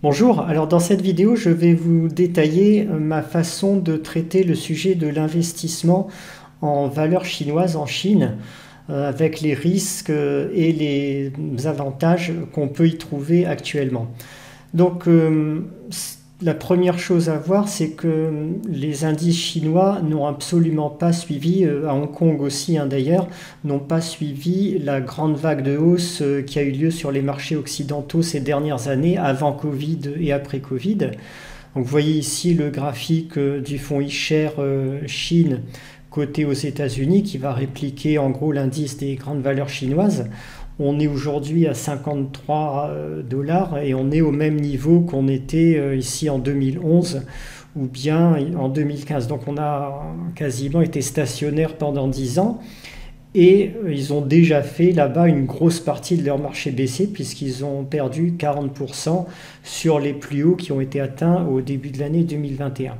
Bonjour, alors dans cette vidéo je vais vous détailler ma façon de traiter le sujet de l'investissement en valeurs chinoises en Chine avec les risques et les avantages qu'on peut y trouver actuellement. Donc la première chose à voir, c'est que les indices chinois n'ont absolument pas suivi, à Hong Kong aussi d'ailleurs, n'ont pas suivi la grande vague de hausse qui a eu lieu sur les marchés occidentaux ces dernières années, avant Covid et après Covid. Donc vous voyez ici le graphique du fonds iShares Chine coté aux États-Unis qui va répliquer en gros l'indice des grandes valeurs chinoises. On est aujourd'hui à 53 dollars et on est au même niveau qu'on était ici en 2011 ou bien en 2015. Donc on a quasiment été stationnaire pendant 10 ans et ils ont déjà fait là-bas une grosse partie de leur marché baissier puisqu'ils ont perdu 40% sur les plus hauts qui ont été atteints au début de l'année 2021.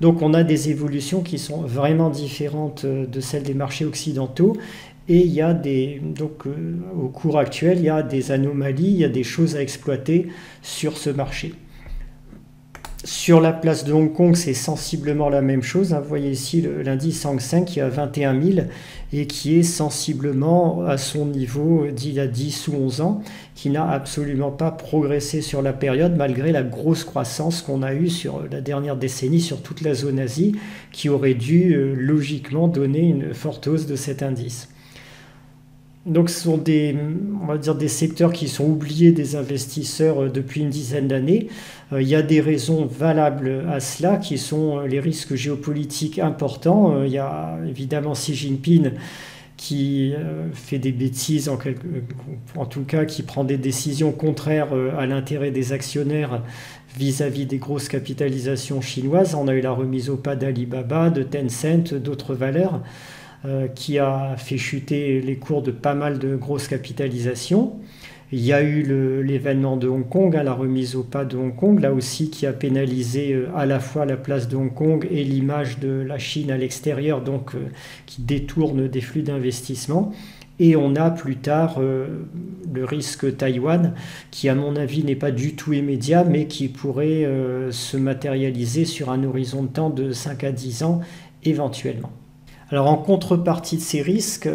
Donc on a des évolutions qui sont vraiment différentes de celles des marchés occidentaux. Et il y a au cours actuel, il y a des anomalies, il y a des choses à exploiter sur ce marché. Sur la place de Hong Kong, c'est sensiblement la même chose. Vous voyez ici l'indice Hang Seng qui est à 21 000 et qui est sensiblement à son niveau d'il y a 10 ou 11 ans, qui n'a absolument pas progressé sur la période malgré la grosse croissance qu'on a eue sur la dernière décennie sur toute la zone Asie, qui aurait dû logiquement donner une forte hausse de cet indice. Donc ce sont on va dire des secteurs qui sont oubliés des investisseurs depuis une dizaine d'années. Il y a des raisons valables à cela qui sont les risques géopolitiques importants. Il y a évidemment Xi Jinping qui fait des bêtises, en tout cas qui prend des décisions contraires à l'intérêt des actionnaires vis-à-vis des grosses capitalisations chinoises. On a eu la remise au pas d'Alibaba, de Tencent, d'autres valeurs. Qui a fait chuter les cours de pas mal de grosses capitalisations. Il y a eu l'événement de Hong Kong, la remise au pas de Hong Kong, là aussi qui a pénalisé à la fois la place de Hong Kong et l'image de la Chine à l'extérieur, donc qui détourne des flux d'investissement. Et on a plus tard le risque Taïwan, qui à mon avis n'est pas du tout immédiat, mais qui pourrait se matérialiser sur un horizon de temps de 5 à 10 ans éventuellement. Alors en contrepartie de ces risques,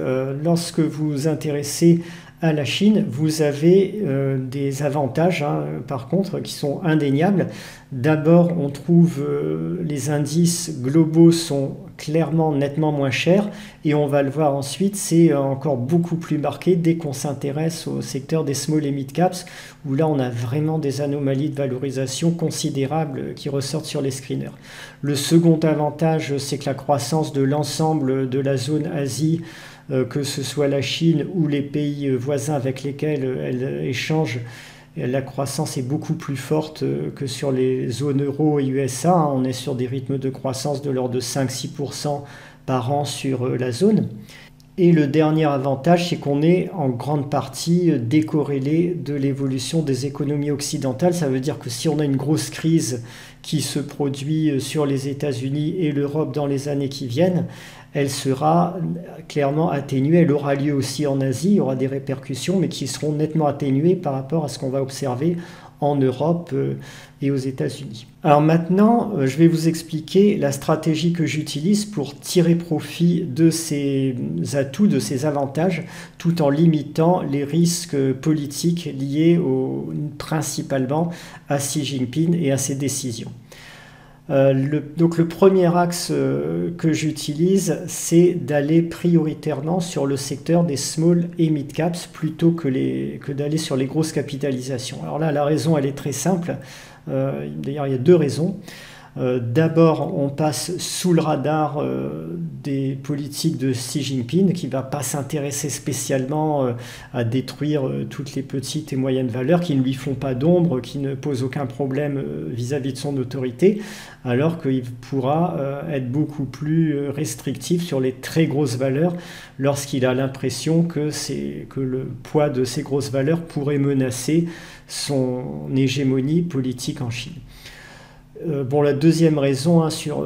lorsque vous vous intéressez à la Chine, vous avez des avantages par contre qui sont indéniables. D'abord, on trouve les indices globaux sont clairement nettement moins chers et on va le voir ensuite, c'est encore beaucoup plus marqué dès qu'on s'intéresse au secteur des small et mid caps où là on a vraiment des anomalies de valorisation considérables qui ressortent sur les screeners. Le second avantage, c'est que la croissance de l'ensemble de la zone Asie, que ce soit la Chine ou les pays voisins avec lesquels elle échange, la croissance est beaucoup plus forte que sur les zones euro et USA. On est sur des rythmes de croissance de l'ordre de 5-6% par an sur la zone. Et le dernier avantage, c'est qu'on est en grande partie décorrélé de l'évolution des économies occidentales. Ça veut dire que si on a une grosse crise qui se produit sur les États-Unis et l'Europe dans les années qui viennent, elle sera clairement atténuée. Elle aura lieu aussi en Asie, il y aura des répercussions, mais qui seront nettement atténuées par rapport à ce qu'on va observer en Europe et aux États-Unis. Alors maintenant, je vais vous expliquer la stratégie que j'utilise pour tirer profit de ces atouts, de ces avantages, tout en limitant les risques politiques liés principalement à Xi Jinping et à ses décisions. Donc le premier axe que j'utilise, c'est d'aller prioritairement sur le secteur des small et mid caps plutôt que d'aller sur les grosses capitalisations. Alors là, la raison, elle est très simple. D'ailleurs, il y a deux raisons. D'abord, on passe sous le radar des politiques de Xi Jinping qui ne va pas s'intéresser spécialement à détruire toutes les petites et moyennes valeurs qui ne lui font pas d'ombre, qui ne posent aucun problème vis-à-vis de son autorité, alors qu'il pourra être beaucoup plus restrictif sur les très grosses valeurs lorsqu'il a l'impression que le poids de ces grosses valeurs pourrait menacer son hégémonie politique en Chine. Bon, la deuxième raison hein, sur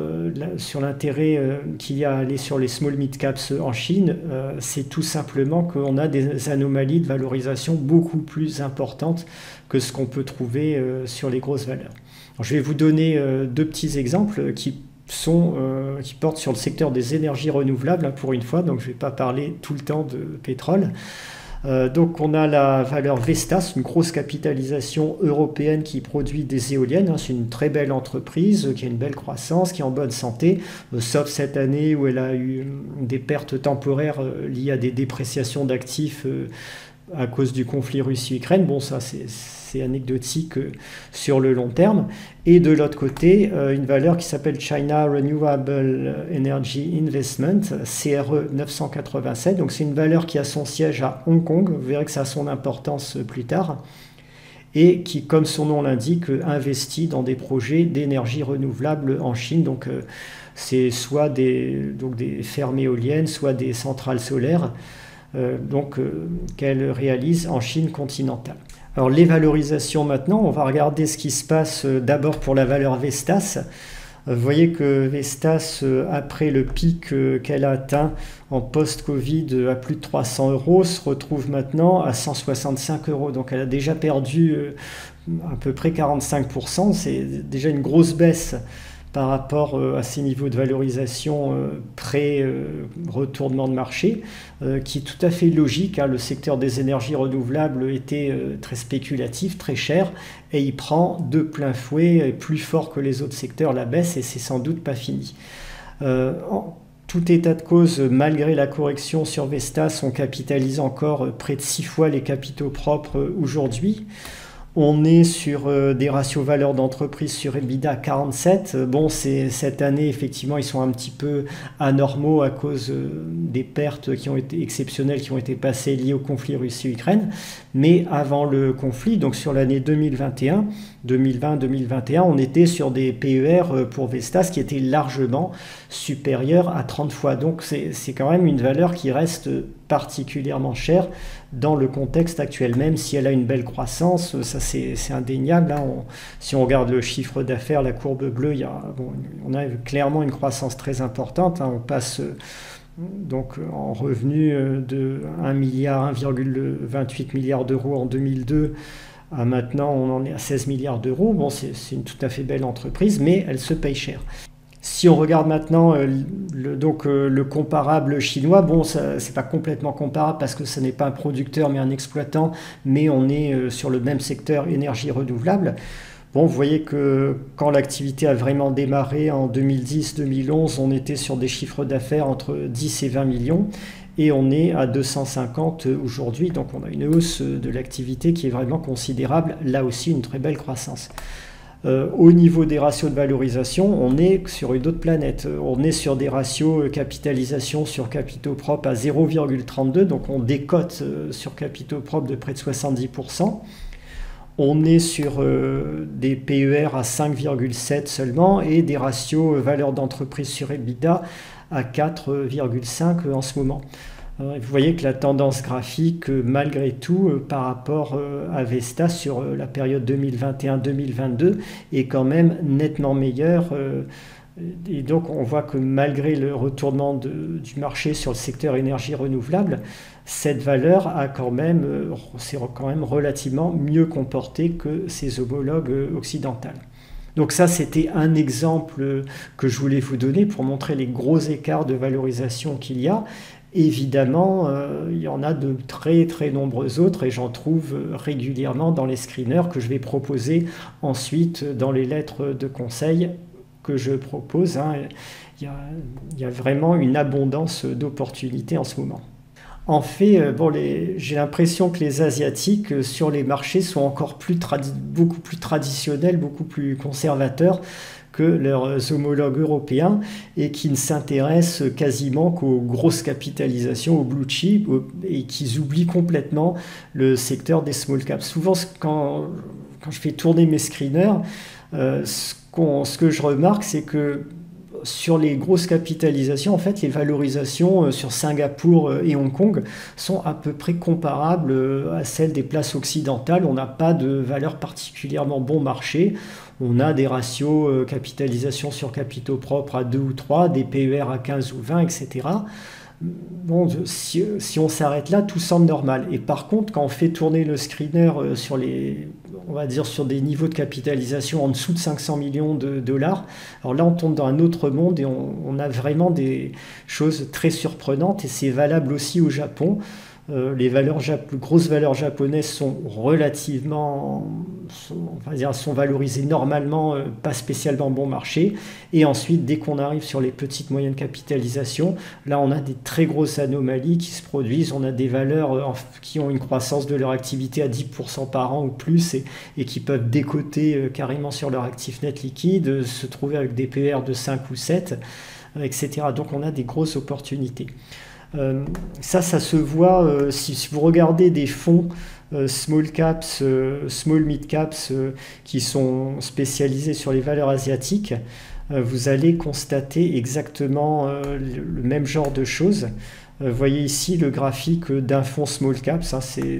l'intérêt qu'il y a à aller sur les small mid caps en Chine, c'est tout simplement qu'on a des anomalies de valorisation beaucoup plus importantes que ce qu'on peut trouver sur les grosses valeurs. Alors, je vais vous donner deux petits exemples qui portent sur le secteur des énergies renouvelables hein, pour une fois, donc je ne vais pas parler tout le temps de pétrole. Donc on a la valeur Vestas, une grosse capitalisation européenne qui produit des éoliennes. Hein. C'est une très belle entreprise qui a une belle croissance, qui est en bonne santé, sauf cette année où elle a eu des pertes temporaires liées à des dépréciations d'actifs à cause du conflit Russie-Ukraine. Bon, ça c'est anecdotique sur le long terme. Et de l'autre côté, une valeur qui s'appelle China Renewable Energy Investment, CRE 987. Donc c'est une valeur qui a son siège à Hong Kong. Vous verrez que ça a son importance plus tard. Et qui, comme son nom l'indique, investit dans des projets d'énergie renouvelable en Chine. Donc c'est soit des fermes éoliennes, soit des centrales solaires. Qu'elle réalise en Chine continentale. Alors les valorisations maintenant, on va regarder ce qui se passe d'abord pour la valeur Vestas. Vous voyez que Vestas, après le pic qu'elle a atteint en post-Covid à plus de 300 €, se retrouve maintenant à 165 €. Donc elle a déjà perdu à peu près 45%. C'est déjà une grosse baisse par rapport à ces niveaux de valorisation pré-retournement de marché, qui est tout à fait logique. Hein. Le secteur des énergies renouvelables était très spéculatif, très cher, et il prend de plein fouet, plus fort que les autres secteurs, la baisse, et c'est sans doute pas fini. En tout état de cause, malgré la correction sur Vestas, on capitalise encore près de 6 fois les capitaux propres aujourd'hui. On est sur des ratios valeur d'entreprise sur EBITDA 47. Bon, cette année, effectivement, ils sont un petit peu anormaux à cause des pertes qui ont été exceptionnelles, qui ont été passées liées au conflit Russie-Ukraine. Mais avant le conflit, donc sur l'année 2020-2021, on était sur des PER pour Vestas qui étaient largement supérieurs à 30 fois. Donc c'est quand même une valeur qui reste particulièrement chère dans le contexte actuel, même si elle a une belle croissance, ça c'est indéniable. Hein. Si on regarde le chiffre d'affaires, la courbe bleue, on a clairement une croissance très importante. Hein. On passe donc en revenu de 1,28 milliard d'euros en 2002 à maintenant on en est à 16 milliards d'euros. Bon, c'est une tout à fait belle entreprise, mais elle se paye cher. Si on regarde maintenant le comparable chinois, bon, c'est pas complètement comparable parce que ce n'est pas un producteur mais un exploitant, mais on est sur le même secteur énergie renouvelable. Bon, vous voyez que quand l'activité a vraiment démarré en 2010-2011, on était sur des chiffres d'affaires entre 10 et 20 millions et on est à 250 aujourd'hui. Donc on a une hausse de l'activité qui est vraiment considérable, là aussi une très belle croissance. Au niveau des ratios de valorisation, on est sur une autre planète. On est sur des ratios capitalisation sur capitaux propres à 0,32, donc on décote sur capitaux propres de près de 70%. On est sur des PER à 5,7 seulement et des ratios valeur d'entreprise sur EBITDA à 4,5 en ce moment. Vous voyez que la tendance graphique, malgré tout, par rapport à Vestas sur la période 2021-2022, est quand même nettement meilleure. Et donc on voit que malgré le retournement du marché sur le secteur énergie renouvelable, cette valeur s'est quand même relativement mieux comportée que ses homologues occidentales. Donc ça, c'était un exemple que je voulais vous donner pour montrer les gros écarts de valorisation qu'il y a. Évidemment, il y en a de très très nombreux autres et j'en trouve régulièrement dans les screeners que je vais proposer ensuite dans les lettres de conseil que je propose. Hein. Il y a vraiment une abondance d'opportunités en ce moment. En fait, j'ai l'impression que les Asiatiques sur les marchés sont encore beaucoup plus traditionnels, beaucoup plus conservateurs que leurs homologues européens et qui ne s'intéressent quasiment qu'aux grosses capitalisations, aux blue chip, et qu'ils oublient complètement le secteur des small caps. Souvent, quand je fais tourner mes screeners, ce que je remarque, c'est que sur les grosses capitalisations, en fait, les valorisations sur Singapour et Hong Kong sont à peu près comparables à celles des places occidentales. On n'a pas de valeur particulièrement bon marché. On a des ratios capitalisation sur capitaux propres à 2 ou 3, des PER à 15 ou 20, etc. Bon, si on s'arrête là, tout semble normal. Et par contre, quand on fait tourner le screener sur on va dire sur des niveaux de capitalisation en dessous de 500 millions de dollars, alors là, on tombe dans un autre monde et on a vraiment des choses très surprenantes. Et c'est valable aussi au Japon. Les grosses valeurs japonaises sont relativement, sont valorisées normalement, pas spécialement bon marché. Et ensuite, dès qu'on arrive sur les petites moyennes capitalisations, là on a des très grosses anomalies qui se produisent. On a des valeurs qui ont une croissance de leur activité à 10% par an ou plus et qui peuvent décoter carrément sur leur actif net liquide, se trouver avec des PER de 5 ou 7, etc. Donc on a des grosses opportunités. Ça se voit si vous regardez des fonds small caps, small mid caps qui sont spécialisés sur les valeurs asiatiques, vous allez constater exactement le même genre de choses. Vous voyez ici le graphique d'un fonds small caps.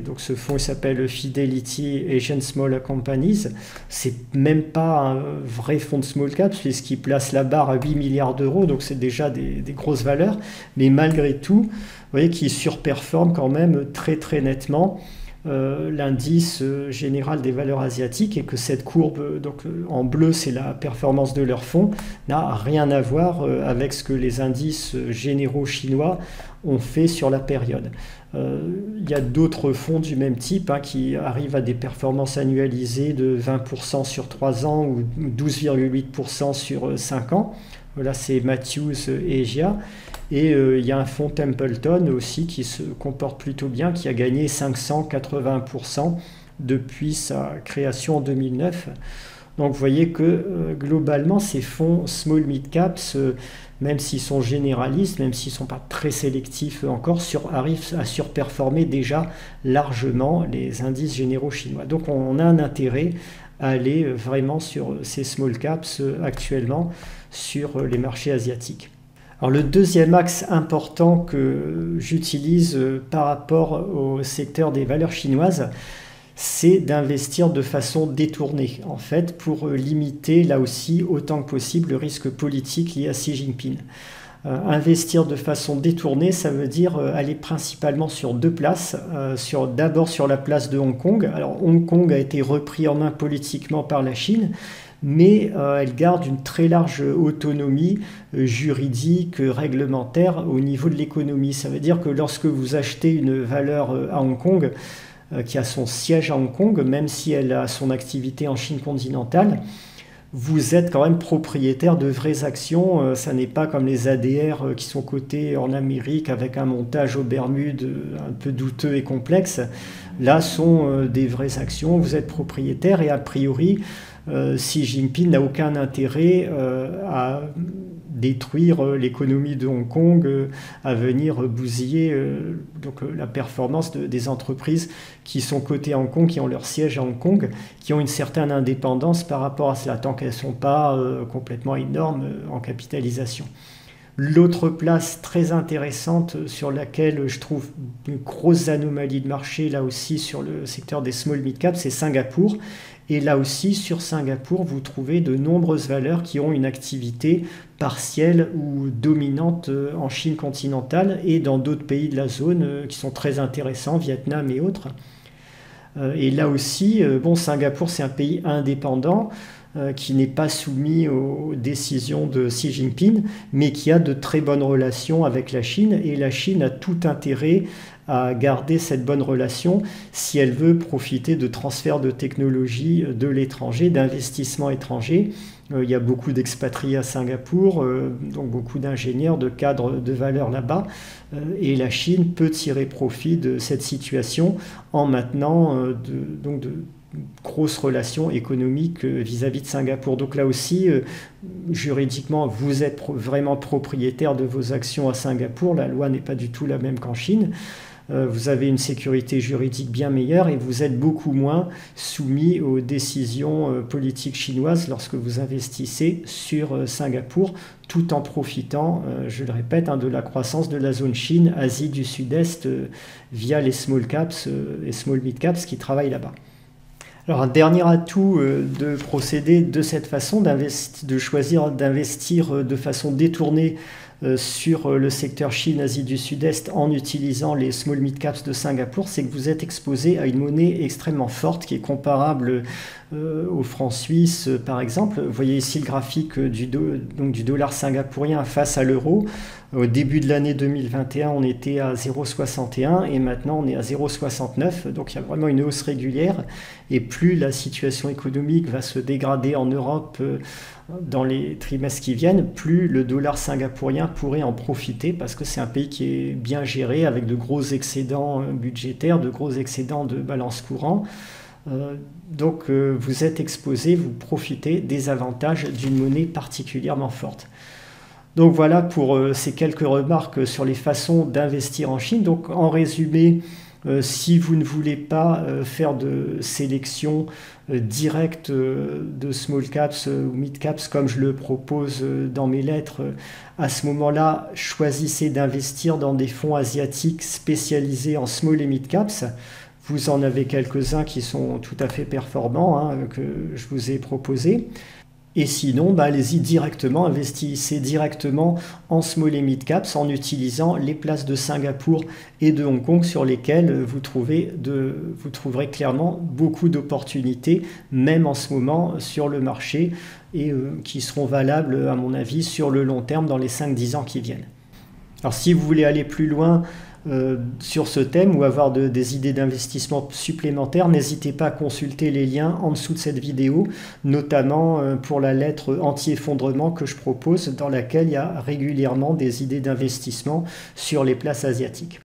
Donc ce fonds il s'appelle Fidelity Asian Small Companies. C'est même pas un vrai fonds de small caps puisqu'il place la barre à 8 milliards d'euros. Donc c'est déjà des grosses valeurs. Mais malgré tout, vous voyez qu'il surperforme quand même très très nettement l'indice général des valeurs asiatiques et que cette courbe, donc en bleu c'est la performance de leur fonds, n'a rien à voir avec ce que les indices généraux chinois ont fait sur la période. Il y a d'autres fonds du même type qui arrivent à des performances annualisées de 20% sur 3 ans ou 12,8% sur 5 ans. Là c'est Matthews Asia. Et il y a un fonds Templeton aussi qui se comporte plutôt bien, qui a gagné 580% depuis sa création en 2009. Donc vous voyez que globalement ces fonds small mid caps, même s'ils sont généralistes, même s'ils ne sont pas très sélectifs encore, arrivent à surperformer déjà largement les indices généraux chinois. Donc on a un intérêt à aller vraiment sur ces small caps actuellement sur les marchés asiatiques. Alors le deuxième axe important que j'utilise par rapport au secteur des valeurs chinoises, c'est d'investir de façon détournée, en fait, pour limiter là aussi autant que possible le risque politique lié à Xi Jinping. Investir de façon détournée, ça veut dire aller principalement sur deux places. D'abord sur la place de Hong Kong. Alors Hong Kong a été repris en main politiquement par la Chine, mais elle garde une très large autonomie juridique, réglementaire au niveau de l'économie. Ça veut dire que lorsque vous achetez une valeur à Hong Kong, qui a son siège à Hong Kong, même si elle a son activité en Chine continentale, vous êtes quand même propriétaire de vraies actions. Ça n'est pas comme les ADR qui sont cotées en Amérique avec un montage aux Bermudes un peu douteux et complexe. Là sont des vraies actions, vous êtes propriétaire et a priori, Xi Jinping n'a aucun intérêt à détruire l'économie de Hong Kong, à venir bousiller la performance des entreprises qui sont cotées à Hong Kong, qui ont leur siège à Hong Kong, qui ont une certaine indépendance par rapport à cela, tant qu'elles ne sont pas complètement énormes en capitalisation. L'autre place très intéressante sur laquelle je trouve une grosse anomalie de marché, là aussi sur le secteur des small mid caps, c'est Singapour. Et là aussi, sur Singapour, vous trouvez de nombreuses valeurs qui ont une activité partielle ou dominante en Chine continentale et dans d'autres pays de la zone qui sont très intéressants, Vietnam et autres. Et là aussi, Singapour, c'est un pays indépendant qui n'est pas soumis aux décisions de Xi Jinping, mais qui a de très bonnes relations avec la Chine. Et la Chine a tout intérêt à garder cette bonne relation si elle veut profiter de transferts de technologie de l'étranger, d'investissements étrangers. Il y a beaucoup d'expatriés à Singapour, donc beaucoup d'ingénieurs, de cadres de valeur là-bas. Et la Chine peut tirer profit de cette situation en maintenant de grosses relations économiques vis-à-vis de Singapour. Donc là aussi, juridiquement, vous êtes vraiment propriétaire de vos actions à Singapour. La loi n'est pas du tout la même qu'en Chine. vous avez une sécurité juridique bien meilleure et vous êtes beaucoup moins soumis aux décisions politiques chinoises lorsque vous investissez sur Singapour, tout en profitant, je le répète, de la croissance de la zone Chine, Asie du Sud-Est, via les small caps et small mid caps qui travaillent là-bas. Alors un dernier atout de procéder de cette façon, de choisir d'investir de façon détournée sur le secteur Chine, Asie du Sud-Est en utilisant les small mid caps de Singapour, c'est que vous êtes exposé à une monnaie extrêmement forte qui est comparable au franc suisse par exemple. Vous voyez ici le graphique du dollar singapourien face à l'euro. Au début de l'année 2021, on était à 0,61 et maintenant on est à 0,69. Donc il y a vraiment une hausse régulière. Et plus la situation économique va se dégrader en Europe dans les trimestres qui viennent, plus le dollar singapourien pourrait en profiter parce que c'est un pays qui est bien géré avec de gros excédents budgétaires, de gros excédents de balance courant. Donc vous êtes exposé, vous profitez des avantages d'une monnaie particulièrement forte. Donc voilà pour ces quelques remarques sur les façons d'investir en Chine. Donc en résumé, si vous ne voulez pas faire de sélection directe de small caps ou mid caps comme je le propose dans mes lettres, à ce moment-là, choisissez d'investir dans des fonds asiatiques spécialisés en small et mid caps. Vous en avez quelques-uns qui sont tout à fait performants, que je vous ai proposés. Et sinon, allez-y directement, investissez directement en small et mid caps en utilisant les places de Singapour et de Hong Kong sur lesquelles vous trouverez clairement beaucoup d'opportunités, même en ce moment sur le marché, et qui seront valables à mon avis sur le long terme dans les 5-10 ans qui viennent. Alors si vous voulez aller plus loin sur ce thème ou avoir des idées d'investissement supplémentaires, n'hésitez pas à consulter les liens en dessous de cette vidéo, notamment pour la lettre anti-effondrement que je propose, dans laquelle il y a régulièrement des idées d'investissement sur les places asiatiques.